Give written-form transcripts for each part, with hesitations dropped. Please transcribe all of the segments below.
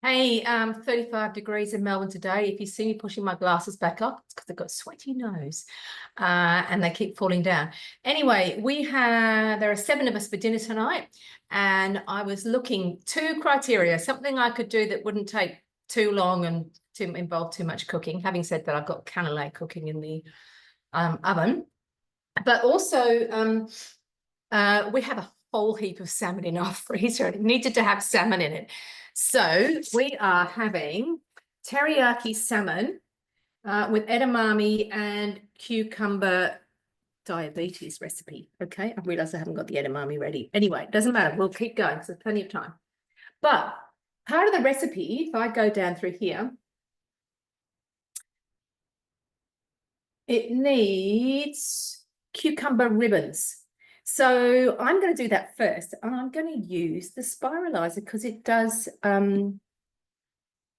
Hey, 35 degrees in Melbourne today. If you see me pushing my glasses back up, it's because I've got a sweaty nose and they keep falling down. Anyway, there are 7 of us for dinner tonight, and I was looking 2 criteria, something I could do that wouldn't take too long and to involve too much cooking. Having said that, I've got cannellini cooking in the oven, but also we have a whole heap of salmon in our freezer. It needed to have salmon in it. So we are having teriyaki salmon with edamame and cucumber diabetes recipe. Okay, I realize I haven't got the edamame ready. Anyway, it doesn't matter. We'll keep going. So there's plenty of time. But part of the recipe, if I go down through here, it needs cucumber ribbons. So I'm going to do that first, and I'm going to use the spiralizer because it does, can't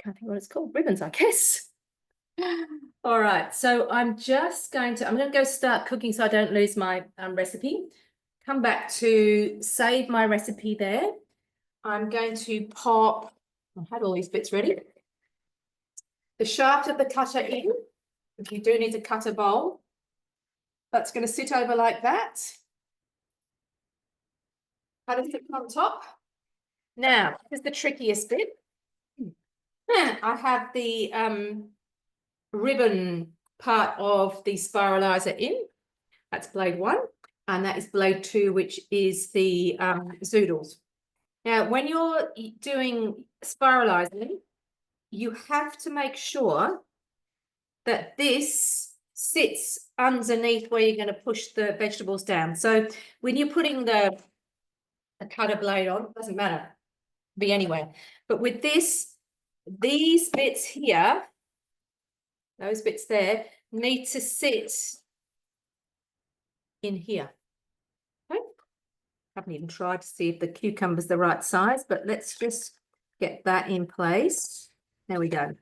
think what it's called, ribbons, I guess. All right, so I'm going to go start cooking so I don't lose my recipe. Come back to save my recipe there. I'm going to pop, I had all these bits ready. The shaft of the cutter in, if you do need to cut a bowl. That's going to sit over like that. Cut it on top. Now, here's the trickiest bit. I have the ribbon part of the spiralizer in. That's blade 1. And that is blade 2, which is the zoodles. Now, when you're doing spiralizing, you have to make sure that this sits underneath where you're going to push the vegetables down. So when you're putting the cutter blade on, it doesn't matter, be anywhere. But with this, these bits here, those bits there, need to sit in here. Okay. Haven't even tried to see if the cucumber's the right size, but let's just get that in place. There we go.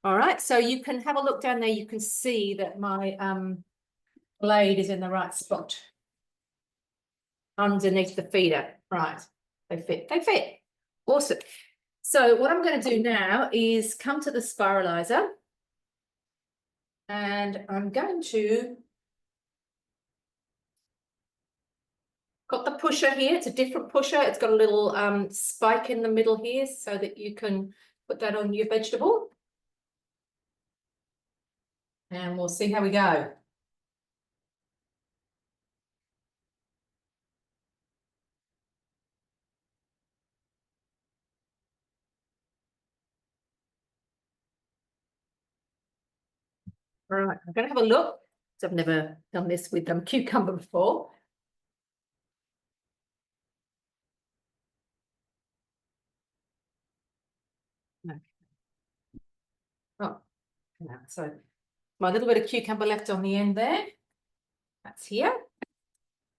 All right, so you can have a look down there. You can see that my blade is in the right spot underneath the feeder. Right, they fit. Awesome. So what I'm going to do now is come to the spiralizer, and I'm going to got the pusher here. It's a different pusher. It's got a little spike in the middle here so that you can put that on your vegetable. And we'll see how we go. All right, I'm going to have a look. I've never done this with cucumber before. No. Oh, no. So my little bit of cucumber left on the end there. That's here.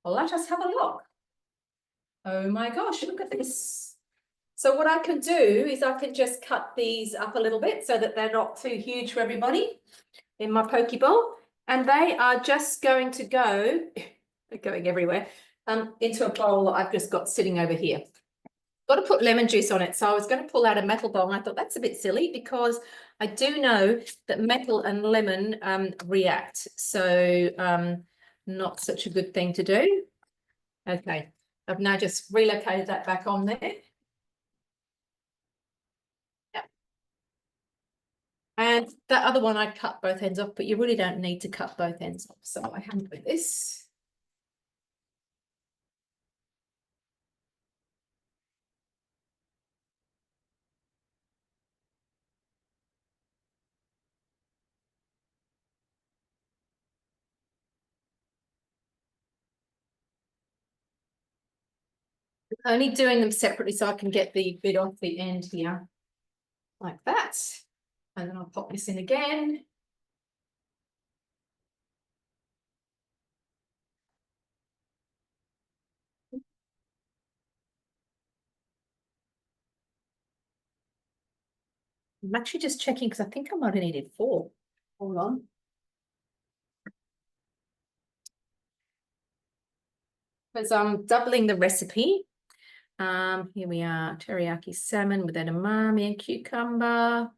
Well, let us have a look. Oh my gosh, look at this. So what I can do is I can just cut these up a little bit so that they're not too huge for everybody in my poke bowl. And they are just going to go, they're going everywhere, into a bowl that I've just got sitting over here. Got to put lemon juice on it. So I was going to pull out a metal bowl, and I thought that's a bit silly because I do know that metal and lemon react. So not such a good thing to do. Okay, I've now just relocated that back on there. Yep. And that other one, I cut both ends off, but you really don't need to cut both ends off. So I haven't with this. Only doing them separately so I can get the bit off the end here, like that. And then I'll pop this in again. I'm actually just checking because I think I might have needed 4. Hold on. Because I'm doubling the recipe. Here we are, teriyaki salmon with edamame and cucumber.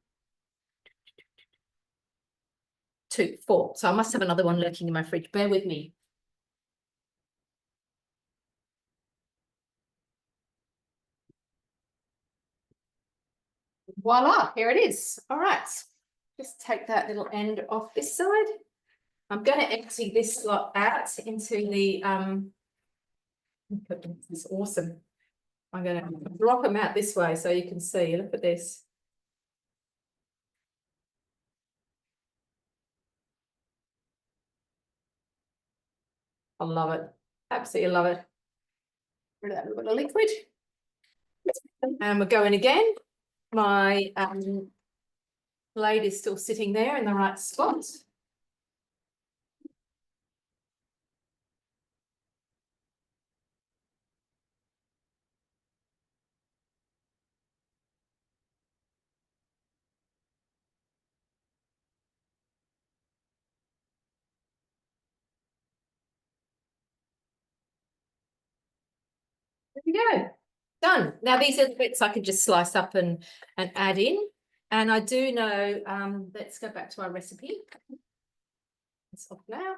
2, 4. So I must have another one lurking in my fridge. Bear with me. Voila, here it is. All right. Just take that little end off this side. I'm going to empty this lot out into the it's awesome. I'm going to drop them out this way so you can see. Look at this. I love it. Absolutely love it. Rid of that little bit of liquid. And we're going again. My blade is still sitting there in the right spot. There we go. Done. Now these are the bits I can just slice up and add in. And I do know, let's go back to our recipe. It's off now.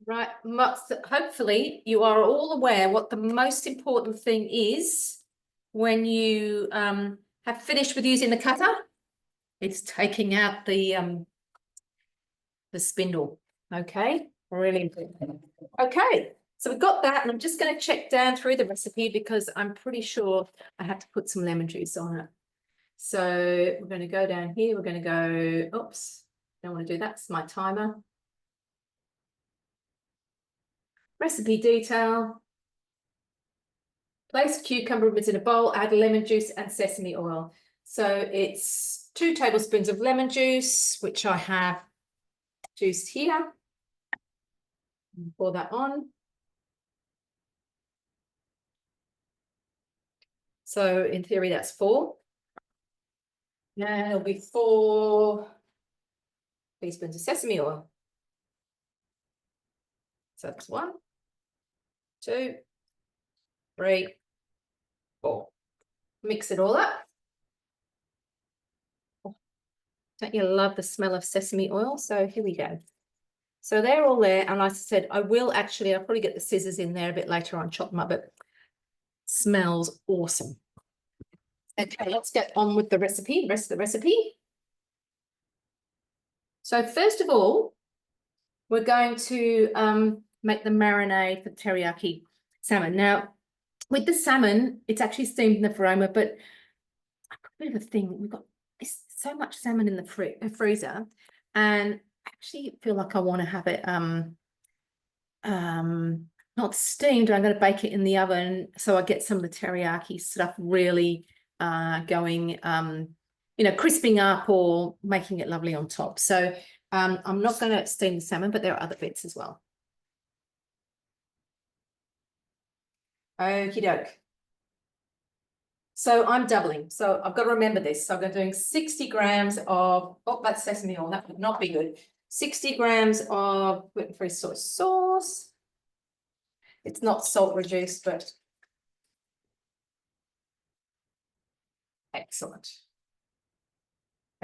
Right, hopefully you are all aware what the most important thing is when you have finished with using the cutter. It's taking out the spindle. Okay, really important. Okay, so we've got that, and I'm just going to check down through the recipe because I'm pretty sure I have to put some lemon juice on it. So we're going to go down here. We're going to go, oops, don't want to do that. It's my timer. Recipe detail. Place cucumber ribbons in a bowl, add lemon juice and sesame oil. So it's 2 tablespoons of lemon juice, which I have juiced here. Pour that on. So in theory, that's 4. Now it'll be 4 teaspoons of sesame oil. So that's 1, 2, 3, 4. Mix it all up. Don't you love the smell of sesame oil? So here we go. So they're all there. And like I said, I'll probably get the scissors in there a bit later on, chop them up, but it smells awesome. Okay, let's get on with the recipe, the rest of the recipe. So first of all, we're going to make the marinade for teriyaki salmon. Now, with the salmon, it's actually steamed in the faroma, but I've got a bit of a thing. We've got so much salmon in the freezer, and I actually feel like I want to have it not steamed. I'm going to bake it in the oven so I get some of the teriyaki stuff really going, crisping up or making it lovely on top. So I'm not going to steam the salmon, but there are other bits as well. Okie doke. So I'm doubling. So I've got to remember this. So I'm doing 60 grams of, oh, that's sesame oil. That would not be good. 60 grams of gluten-free soy sauce. It's not salt reduced, but excellent.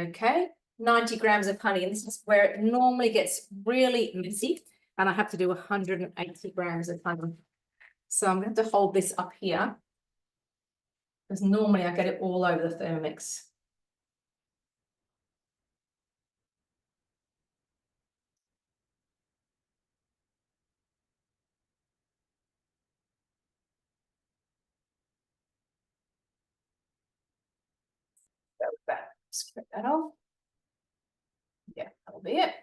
Okay, 90 grams of honey. And this is where it normally gets really messy. And I have to do 180 grams of honey. So I'm going to hold this up here, because normally I get it all over the Thermomix. So that, scrape that off. Yeah, that'll be it.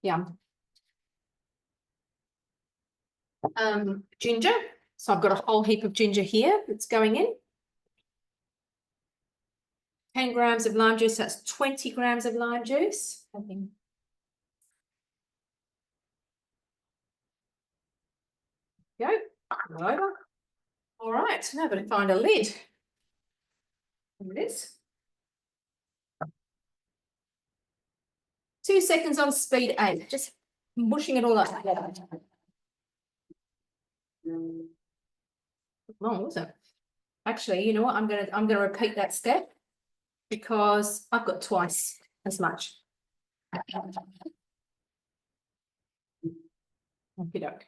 Yum. Ginger. So I've got a whole heap of ginger here that's going in. 10 grams of lime juice, that's 20 grams of lime juice. Go, over. All right, now I've got to find a lid. There it is. 2 seconds on speed 8, just mushing it all up together. Long, wasn't it? Actually, you know what? I'm gonna repeat that step because I've got twice as much. Okey-doke.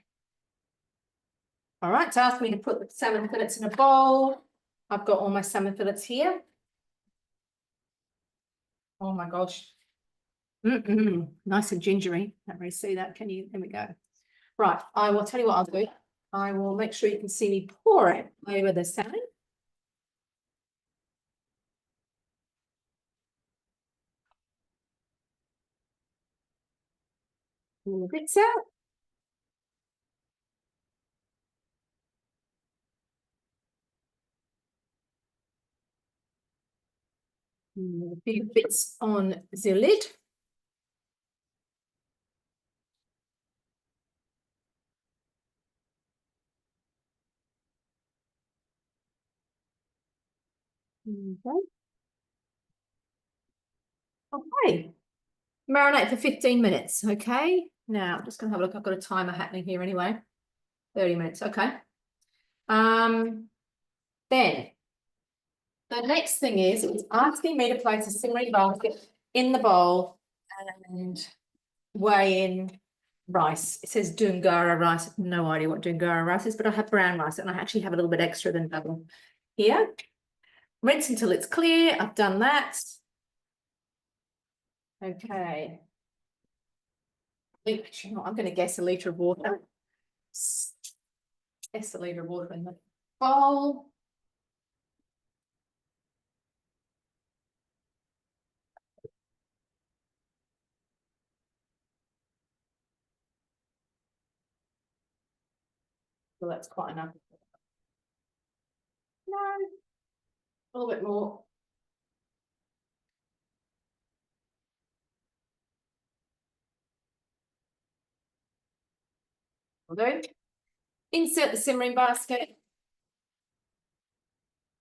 All right, it's asked me to put the salmon fillets in a bowl. I've got all my salmon fillets here. Oh my gosh. Nice and gingery. Can't really see that, can you? There we go. Right, I will tell you what I'll do. I will make sure you can see me pour it over the salmon. Little bits out. A few bits on the lid. Okay. Okay. Marinate for 15 minutes. Okay. Now I'm just gonna have a look. I've got a timer happening here anyway. 30 minutes. Okay. Then the next thing is it's asking me to place a simmering basket in the bowl and weigh in rice. It says Dungara rice. No idea what Dungara rice is, but I have brown rice and I actually have a little bit extra than double here. Rinse until it's clear. I've done that. Okay. I'm going to guess a litre of water. Guess a litre of water in the bowl. Well, that's quite enough. No, a little bit more. Will do. Insert the simmering basket.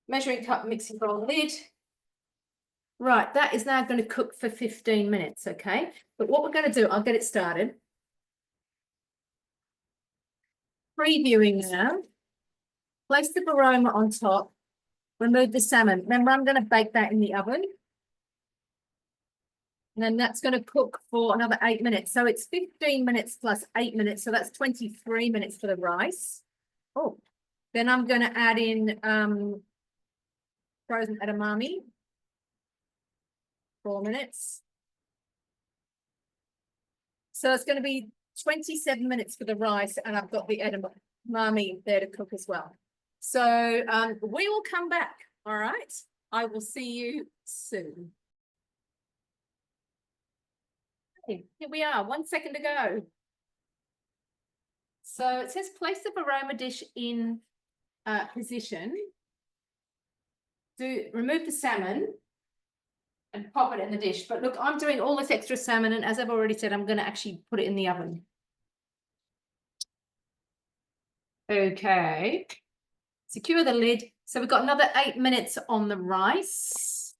Measuring cup, mixing bowl lid. Right, that is now going to cook for 15 minutes, okay? But what we're going to do, I'll get it started. Previewing now. Place the aroma on top. Remove the salmon. Remember, I'm going to bake that in the oven. And then that's going to cook for another 8 minutes. So it's 15 minutes plus 8 minutes. So that's 23 minutes for the rice. Oh, then I'm going to add in frozen edamame. 4 minutes. So it's going to be 27 minutes for the rice, and I've got the edamame there to cook as well. So we will come back. All right. I will see you soon. Okay, here we are. 1 second to go. So it says place the aroma dish in position. Remove the salmon and pop it in the dish. But look, I'm doing all this extra salmon, and as I've already said, I'm going to actually put it in the oven. Okay. Secure the lid. So we've got another 8 minutes on the rice.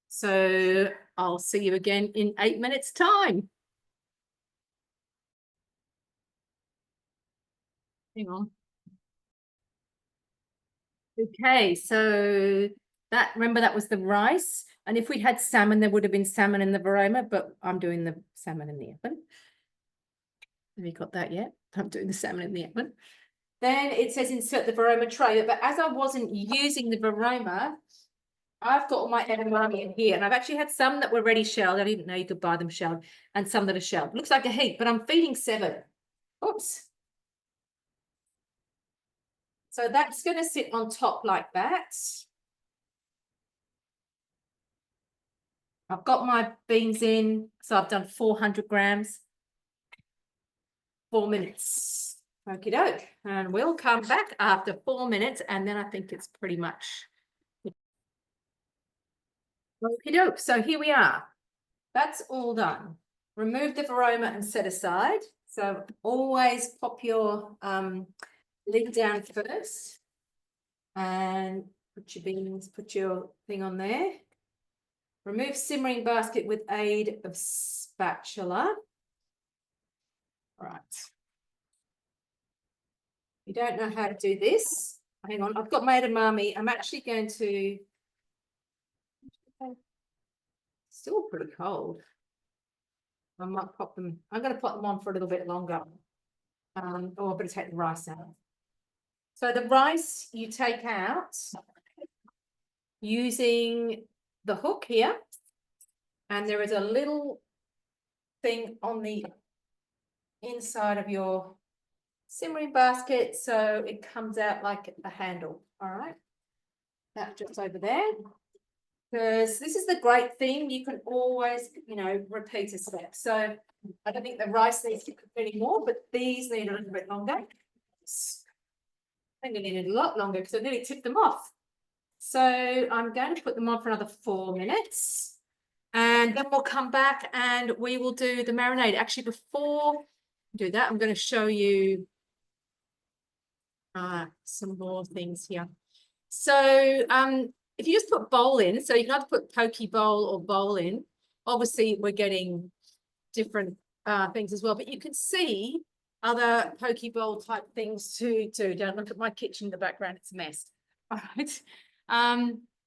So I'll see you again in 8 minutes' time. Hang on. Okay, so remember that was the rice. And if we had salmon, there would have been salmon in the varoma, but I'm doing the salmon in the oven. Have you got that yet? I'm doing the salmon in the oven. Then it says insert the varoma tray, but as I wasn't using the varoma, I've got all my edamame in here, and I've actually had some that were ready shelled. I didn't know you could buy them shelled, and some that are shelled. Looks like a heap, but I'm feeding 7. Oops. So that's going to sit on top like that. I've got my beans in, so I've done 400 grams. 4 minutes. Okie doke. And we'll come back after 4 minutes, and then I think it's pretty much. Okie doke. So here we are. That's all done. Remove the varoma and set aside. So always pop your lid down first and put your beans, put your thing on there. Remove simmering basket with aid of spatula. All right. You don't know how to do this. Hang on, I've got my edamame. I'm actually going to, still pretty cold. I might pop them, I'm going to put them on for a little bit longer. Oh, I better take the rice out. So the rice you take out using the hook here, and there is a little thing on the inside of your simmering basket, so it comes out like a handle. All right, that just over there. Because this is the great thing, you can always, you know, repeat a step. So I don't think the rice needs to cook anymore, but these need a little bit longer. I think they needed a lot longer because I nearly tipped them off. So I'm going to put them on for another 4 minutes, and then we'll come back and we will do the marinade. Actually, before I do that, I'm going to show you some more things here. So if you just put bowl in, so you can either put poke bowl or bowl in. Obviously, we're getting different things as well, but you can see other poke bowl type things too. Don't look at my kitchen in the background; it's a mess. All right.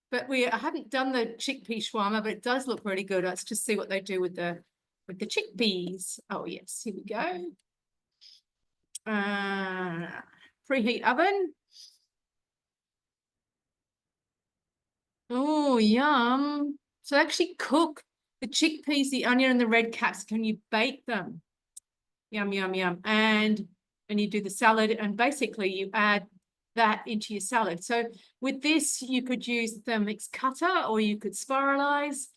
But I haven't done the chickpea shawarma, but it does look really good. Let's just see what they do with the chickpeas. Oh yes, here we go. Preheat oven. Oh, yum. So actually cook the chickpeas, the onion, and the red capsicum. You bake them. Yum, yum, yum. And you do the salad, and basically you add that into your salad. So with this, you could use the mixed cutter, or you could spiralize.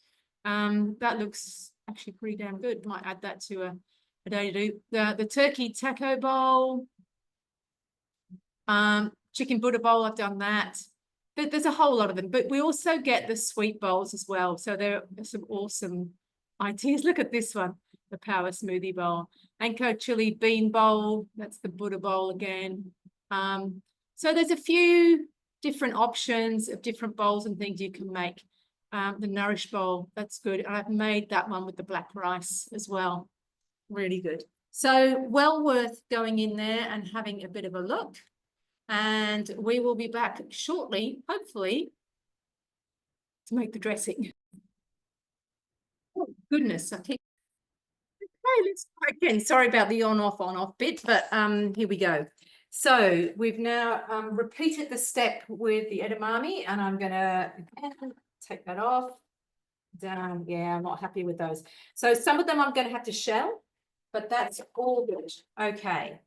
That looks actually pretty damn good. Might add that to a day to do. The turkey taco bowl. Chicken Buddha bowl, I've done that. There's a whole lot of them, but we also get the sweet bowls as well. So there are some awesome ideas. Look at this one, the power smoothie bowl. Anko chili bean bowl, that's the Buddha bowl again. So there's a few different options of different bowls and things you can make. The Nourish bowl, that's good. And I've made that one with the black rice as well. Really good. So well worth going in there and having a bit of a look. And we will be back shortly, hopefully, to make the dressing. Oh, goodness. Okay, let's try again. Sorry about the on-off bit, but here we go. So we've now repeated the step with the edamame, and I'm going to take that off. Down. Yeah, I'm not happy with those. So some of them I'm going to have to shell, but that's all good. Okay.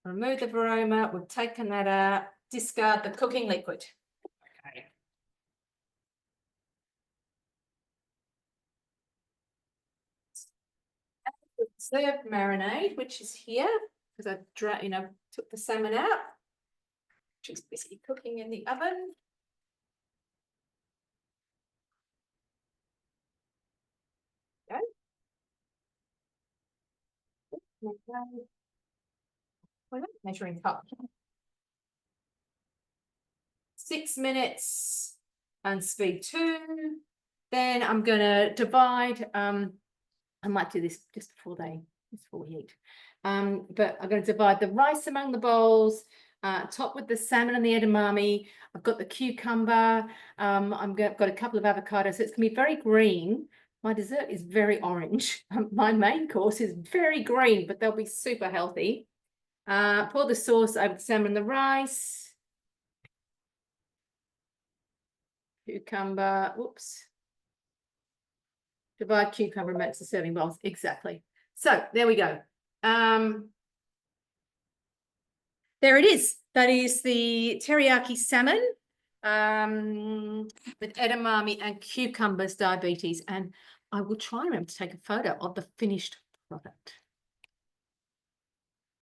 Remove the varoma, we've taken that out, discard the cooking liquid. Okay. Served marinade, which is here, because I took the salmon out, which is busy cooking in the oven. Okay. Measuring cup. 6 minutes and speed 2. Then I'm going to divide. I might do this just before we eat. But I'm going to divide the rice among the bowls, top with the salmon and the edamame. I've got the cucumber. I've got a couple of avocados. So it's going to be very green. My dessert is very orange. My main course is very green, but they'll be super healthy. Pour the sauce over the salmon and the rice. Cucumber, whoops. Divide cucumber makes the serving bowls. Exactly. So there we go. There it is. That is the teriyaki salmon with edamame and cucumbers diabetes. And I will try and remember to take a photo of the finished product.